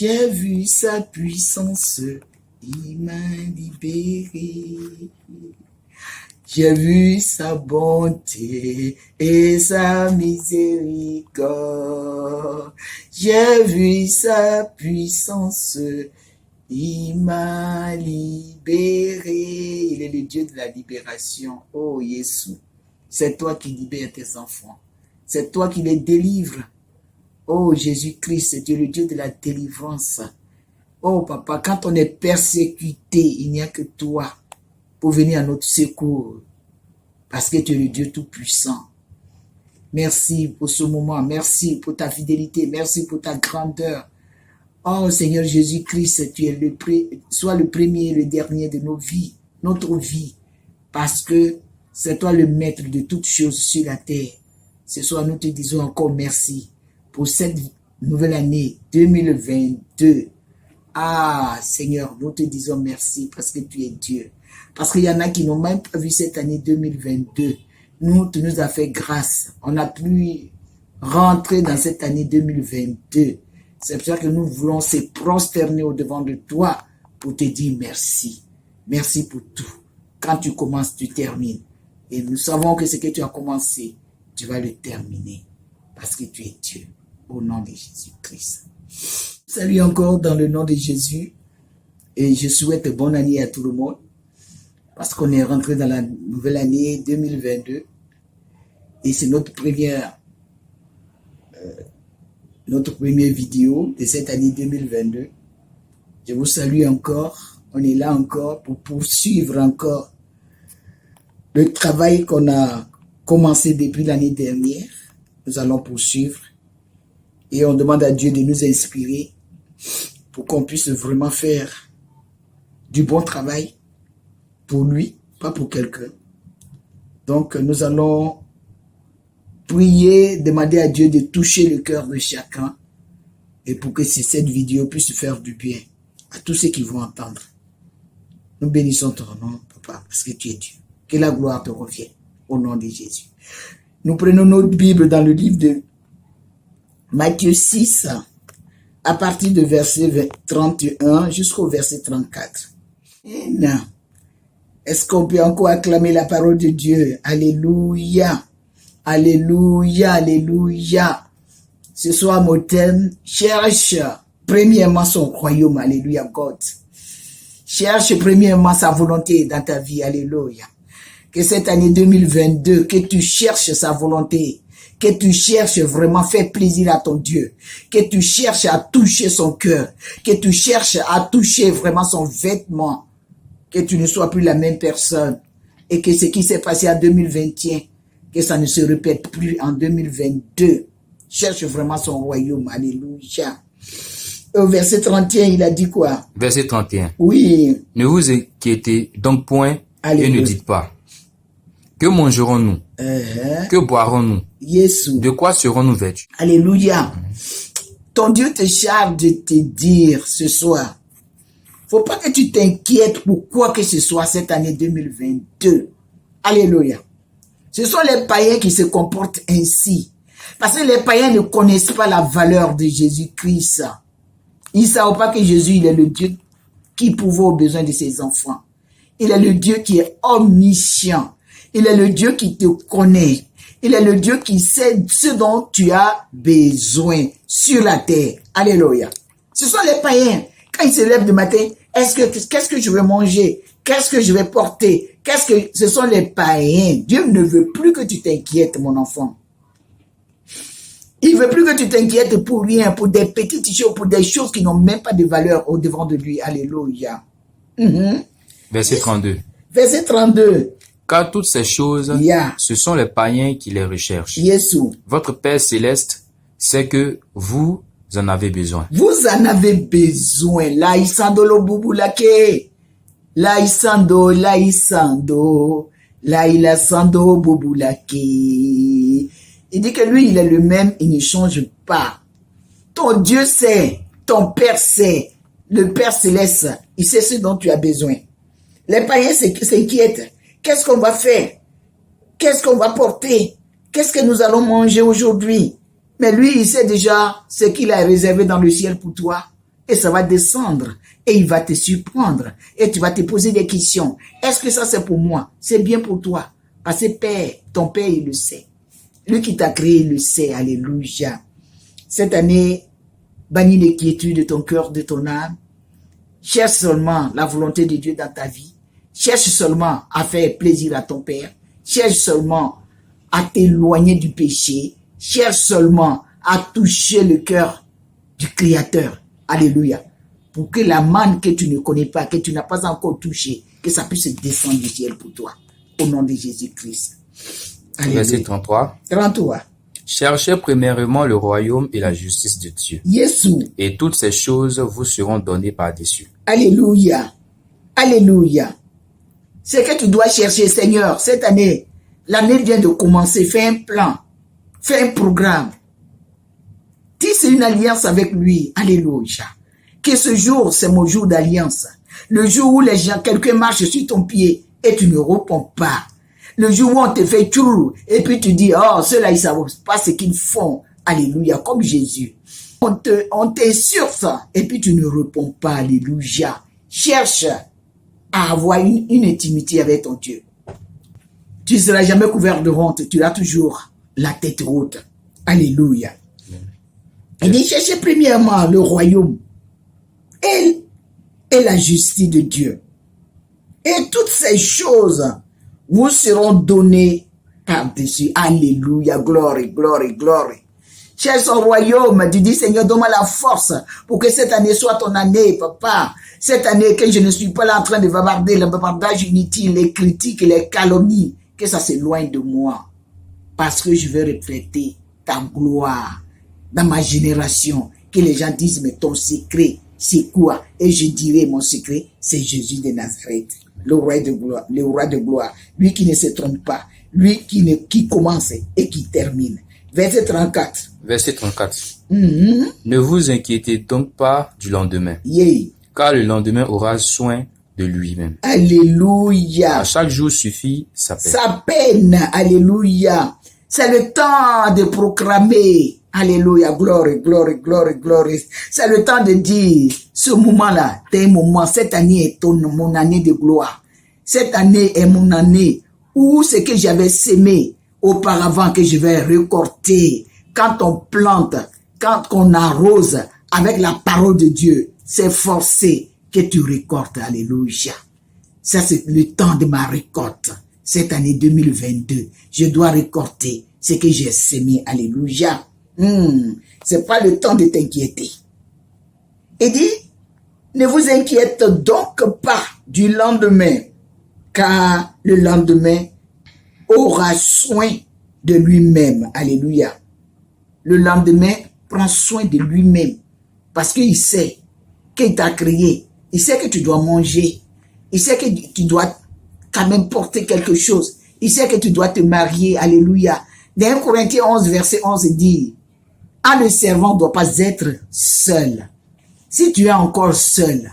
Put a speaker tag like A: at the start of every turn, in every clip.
A: J'ai vu sa puissance, il m'a libéré. J'ai vu sa bonté et sa miséricorde. J'ai vu sa puissance, il m'a libéré. Il est le Dieu de la libération. Oh, Jésus, c'est toi qui libères tes enfants. C'est toi qui les délivres. Oh, Jésus-Christ, tu es le Dieu de la délivrance. Oh, Papa, quand on est persécuté, il n'y a que toi pour venir à notre secours. Parce que tu es le Dieu Tout-Puissant. Merci pour ce moment. Merci pour ta fidélité. Merci pour ta grandeur. Oh, Seigneur Jésus-Christ, tu es sois le premier et le dernier de nos vies, notre vie. Parce que c'est toi le maître de toutes choses sur la terre. Ce soir, nous te disons encore merci pour cette nouvelle année 2022. Ah, Seigneur, nous te disons merci parce que tu es Dieu. Parce qu'il y en a qui n'ont même pas vu cette année 2022. Nous, tu nous as fait grâce. On a pu rentrer dans cette année 2022. C'est pour ça que nous voulons se prosterner au devant de toi pour te dire merci. Merci pour tout. Quand tu commences, tu termines. Et nous savons que ce que tu as commencé, tu vas le terminer. Parce que tu es Dieu. Au nom de Jésus-Christ. Salut encore dans le nom de Jésus. Et je souhaite bonne année à tout le monde. Parce qu'on est rentré dans la nouvelle année 2022. Et c'est notre première vidéo de cette année 2022. Je vous salue encore. On est là encore pour poursuivre encore le travail qu'on a commencé depuis l'année dernière. Nous allons poursuivre. Et on demande à Dieu de nous inspirer pour qu'on puisse vraiment faire du bon travail pour lui, pas pour quelqu'un. Donc, nous allons prier, demander à Dieu de toucher le cœur de chacun et pour que cette vidéo puisse faire du bien à tous ceux qui vont entendre. Nous bénissons ton nom, Papa, parce que tu es Dieu. Que la gloire te revienne au nom de Jésus. Nous prenons notre Bible dans le livre de Matthieu 6, à partir de verset 31 jusqu'au verset 34. Est-ce qu'on peut encore acclamer la parole de Dieu? Alléluia, alléluia, alléluia. Ce soir, mon thème, cherche premièrement son royaume, alléluia, God. Cherche premièrement sa volonté dans ta vie, alléluia. Que cette année 2022, que tu cherches sa volonté, que tu cherches vraiment faire plaisir à ton Dieu, que tu cherches à toucher son cœur, que tu cherches à toucher vraiment son vêtement, que tu ne sois plus la même personne et que ce qui s'est passé en 2021, que ça ne se répète plus en 2022. Cherche vraiment son royaume, alléluia. Au verset 31, il a dit quoi?
B: Verset 31.
A: Oui.
B: Ne vous inquiétez donc point et ne dites pas. Que mangerons-nous? Que boirons-nous?
A: Jésus.
B: De quoi serons-nous vêtus?
A: Alléluia. Ton Dieu te charge de te dire ce soir. Faut pas que tu t'inquiètes pour quoi que ce soit cette année 2022. Alléluia. Ce sont les païens qui se comportent ainsi. Parce que les païens ne connaissent pas la valeur de Jésus-Christ. Ils ne savent pas que Jésus, il est le Dieu qui pourvoit aux besoins de ses enfants. Il est le Dieu qui est omniscient. Il est le Dieu qui te connaît. Il est le Dieu qui sait ce dont tu as besoin sur la terre. Alléluia. Ce sont les païens. Quand ils se lèvent le matin, qu'est-ce que je vais manger? Qu'est-ce que je vais porter? Ce sont les païens. Dieu ne veut plus que tu t'inquiètes, mon enfant. Il veut plus que tu t'inquiètes pour rien, pour des petites choses, pour des choses qui n'ont même pas de valeur au devant de lui. Alléluia.
B: Verset 32.
A: Verset 32.
B: Car toutes ces choses, ce sont les païens qui les recherchent. Votre Père céleste sait que vous en avez besoin.
A: Vous en avez besoin. Laïsando lo bubulake. Laïsando, laïsando. Laïlasando bubulake. Il dit que lui, il est le même, il ne change pas. Ton Dieu sait, ton Père sait, le Père céleste, il sait ce dont tu as besoin. Les païens s'inquiètent. Qu'est-ce qu'on va faire? Qu'est-ce qu'on va porter? Qu'est-ce que nous allons manger aujourd'hui? Mais lui, il sait déjà ce qu'il a réservé dans le ciel pour toi. et ça va descendre et il va te surprendre et tu vas te poser des questions. Est-ce que ça c'est pour moi? C'est bien pour toi. Parce que Père, ton Père, il le sait. Lui qui t'a créé, il le sait. Alléluia. Cette année, bannis l'inquiétude de ton cœur, de ton âme. Cherche seulement la volonté de Dieu dans ta vie. Cherche seulement à faire plaisir à ton Père. Cherche seulement à t'éloigner du péché. Cherche seulement à toucher le cœur du Créateur. Alléluia. Pour que la manne que tu ne connais pas, que tu n'as pas encore touchée, que ça puisse descendre du ciel pour toi. Au nom de Jésus-Christ.
B: Verset 33.
A: 33.
B: Cherchez premièrement le royaume et la justice de Dieu.
A: Jésus.
B: Et toutes ces choses vous seront données par-dessus.
A: Alléluia. Alléluia. C'est que tu dois chercher, Seigneur, cette année. L'année vient de commencer. Fais un plan. Fais un programme. Tisse une alliance avec lui. Alléluia. Que ce jour, c'est mon jour d'alliance. Le jour où les gens, quelqu'un marche sur ton pied et tu ne réponds pas. Le jour où on te fait tchou et puis tu dis, oh, ceux-là, ils ne savent pas ce qu'ils font. Alléluia, comme Jésus. On t'insulte et puis tu ne réponds pas. Alléluia. Cherche à avoir une intimité avec ton Dieu. Tu ne seras jamais couvert de honte. Tu as toujours la tête haute. Alléluia. Il dit, cherchez premièrement le royaume et la justice de Dieu. Et toutes ces choses vous seront données par-dessus. Alléluia, gloire, gloire, gloire. Cherche son royaume. Tu dis, Seigneur, donne-moi la force pour que cette année soit ton année, papa. Cette année, que je ne suis pas là en train de bavarder, le bavardage inutile, les critiques, les calomnies, que ça s'éloigne de moi. Parce que je veux refléter ta gloire dans ma génération. Que les gens disent, mais ton secret, c'est quoi? Et je dirai, mon secret, c'est Jésus de Nazareth. Le roi de gloire, lui qui ne se trompe pas, lui qui commence et qui termine. Verset 34.
B: Verset 34. Ne vous inquiétez donc pas du lendemain, car le lendemain aura soin de lui-même.
A: Alléluia.
B: À chaque jour suffit sa peine.
A: Sa peine, alléluia. C'est le temps de proclamer, alléluia, gloire, gloire, gloire, gloire. C'est le temps de dire, ce moment-là, c'est un moment, cette année est mon année de gloire. Cette année est mon année où ce que j'avais sémé auparavant que je vais récolter. Quand on plante, quand on arrose avec la parole de Dieu, c'est forcé que tu récoltes, alléluia. Ça, c'est le temps de ma récolte. Cette année 2022, je dois récolter ce que j'ai sémé, alléluia. C'est pas le temps de t'inquiéter. Il dit, ne vous inquiétez donc pas du lendemain, car le lendemain aura soin de lui-même. Alléluia. Le lendemain prend soin de lui-même parce qu'il sait qu'il t'a créé. Il sait que tu dois manger. Il sait que tu dois quand même porter quelque chose. Il sait que tu dois te marier. Alléluia. Dans 1 Corinthiens 11, verset 11 dit, le servant ne doit pas être seul. Si tu es encore seul,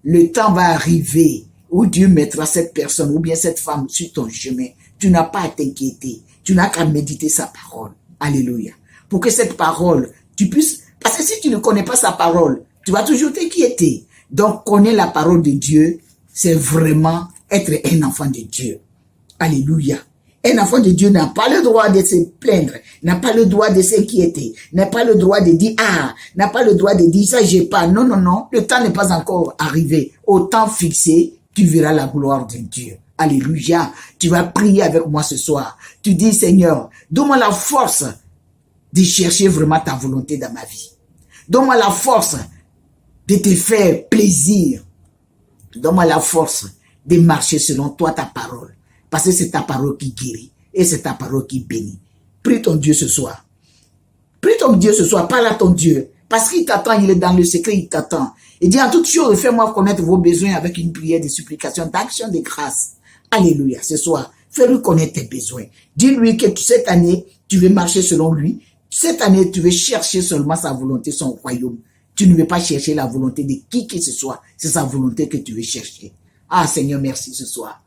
A: le temps va arriver où Dieu mettra cette personne ou bien cette femme sur ton chemin. Tu n'as pas à t'inquiéter. Tu n'as qu'à méditer sa parole. Alléluia. Pour que cette parole, tu puisses... Parce que si tu ne connais pas sa parole, tu vas toujours t'inquiéter. Donc, connaître la parole de Dieu, c'est vraiment être un enfant de Dieu. Alléluia. Un enfant de Dieu n'a pas le droit de se plaindre, n'a pas le droit de s'inquiéter, n'a pas le droit de dire, n'a pas le droit de dire, ça j'ai pas. Non, non, non, le temps n'est pas encore arrivé. Au temps fixé, tu verras la gloire de Dieu. Alléluia. Tu vas prier avec moi ce soir. Tu dis, Seigneur, donne-moi la force de chercher vraiment ta volonté dans ma vie. Donne-moi la force de te faire plaisir. Donne-moi la force de marcher selon toi, ta parole. Parce que c'est ta parole qui guérit et c'est ta parole qui bénit. Prie ton Dieu ce soir. Prie ton Dieu ce soir. Parle à ton Dieu. Parce qu'il t'attend, il est dans le secret, il t'attend. Il dit en toutes choses, fais-moi connaître vos besoins avec une prière de supplication, d'action, de grâce. Alléluia. Ce soir, fais-lui connaître tes besoins. Dis-lui que cette année, tu veux marcher selon lui. Cette année, tu veux chercher seulement sa volonté, son royaume. Tu ne veux pas chercher la volonté de qui que ce soit. C'est sa volonté que tu veux chercher. Seigneur, merci ce soir.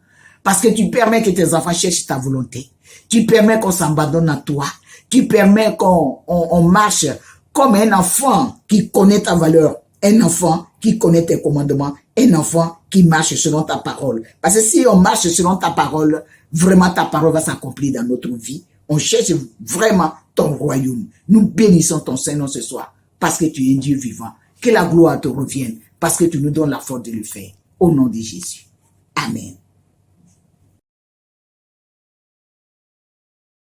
A: Parce que tu permets que tes enfants cherchent ta volonté. Tu permets qu'on s'abandonne à toi. Tu permets qu'on marche comme un enfant qui connaît ta valeur. un enfant qui connaît tes commandements, un enfant qui marche selon ta parole. Parce que si on marche selon ta parole, vraiment ta parole va s'accomplir dans notre vie. On cherche vraiment ton royaume. Nous bénissons ton Seigneur ce soir parce que tu es un Dieu vivant. Que la gloire te revienne parce que tu nous donnes la force de le faire. Au nom de Jésus. Amen.